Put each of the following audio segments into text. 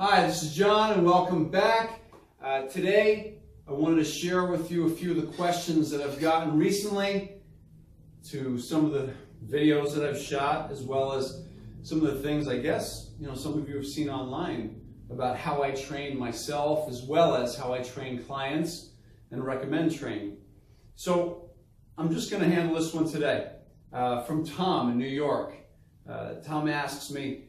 Hi, this is John and welcome back. Today I wanted to share with you a few of the questions that I've gotten recently to some of the videos that I've shot, as well as some of the things I guess some of you have seen online about how I train myself, as well as how I train clients and recommend training. So I'm just going to handle this one today from Tom in New York. Tom asks me,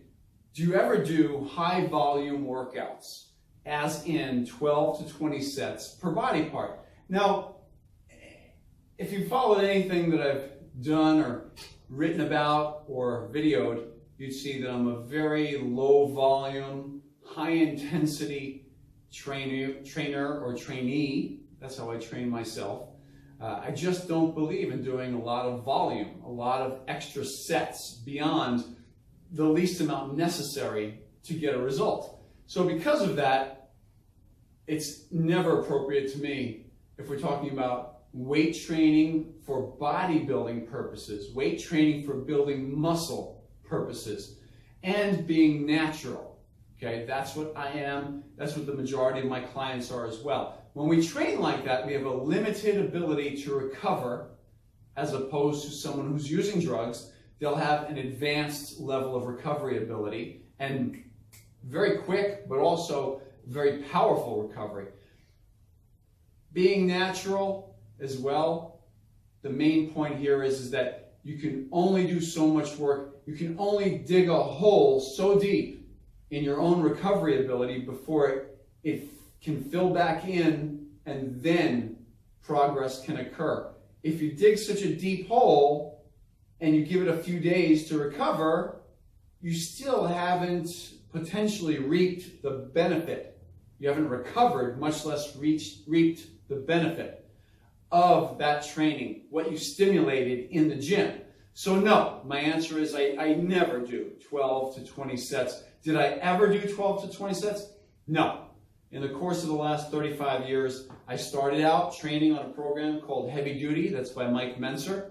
do you ever do high volume workouts, as in 12 to 20 sets per body part? Now, if you followed anything that I've done or written about or videoed, you'd see that I'm a very low volume, high intensity trainer or trainee. That's how I train myself. I just don't believe in doing a lot of volume, a lot of extra sets beyond the least amount necessary to get a result. So because of that, it's never appropriate to me if we're talking about weight training for bodybuilding purposes, weight training for building muscle purposes, and being natural. Okay, that's what I am. That's what the majority of my clients are as well. When we train like that, we have a limited ability to recover, as opposed to someone who's using drugs. They'll have an advanced level of recovery ability and very quick, but also very powerful recovery. Being natural as well, the main point here is that you can only do so much work. You can only dig a hole so deep in your own recovery ability before it can fill back in, and then progress can occur. If you dig such a deep hole and you give it a few days to recover, you still haven't potentially reaped the benefit. You haven't recovered, much less reaped the benefit of that training, what you stimulated in the gym. So no, my answer is I never do 12 to 20 sets. Did I ever do 12 to 20 sets? No. In the course of the last 35 years, I started out training on a program called Heavy Duty. That's by Mentzer.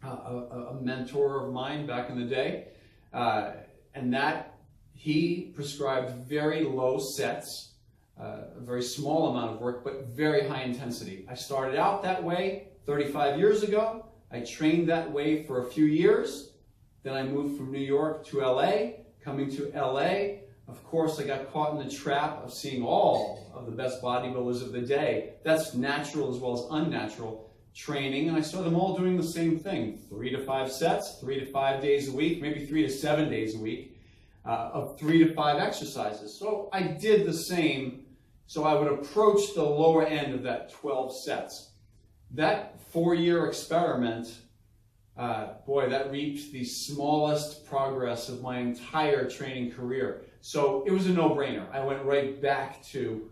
A mentor of mine back in the day, and that he prescribed very low sets, a very small amount of work, but very high intensity. I started out that way 35 years ago. I trained that way for a few years. Then I moved from New York to LA. Coming to LA, of course, I got caught in the trap of seeing all of the best bodybuilders of the day. That's natural as well as unnatural training, and I saw them all doing the same thing: 3 to 5 sets, 3 to 5 days a week, maybe 3 to 7 days a week, of 3 to 5 exercises. So I did the same. So I would approach the lower end of that 12 sets. That 4-year experiment, boy, that reaped the smallest progress of my entire training career. So it was a no-brainer. I went right back to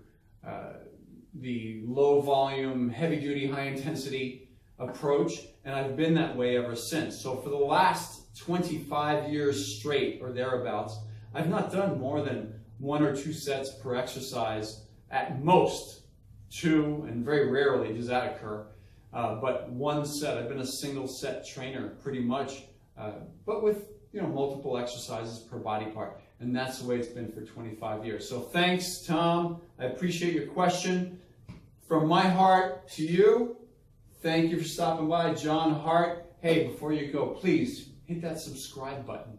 the low volume, heavy duty, high intensity approach, and I've been that way ever since. So for the last 25 years straight or thereabouts, I've not done more than 1 or 2 sets per exercise, at most 2, and very rarely does that occur, but 1 set. I've been a single set trainer pretty much, but with multiple exercises per body part, and that's the way it's been for 25 years. So thanks, Tom. I appreciate your question. From my heart to you, thank you for stopping by. John Hart. Hey, before you go, please hit that subscribe button.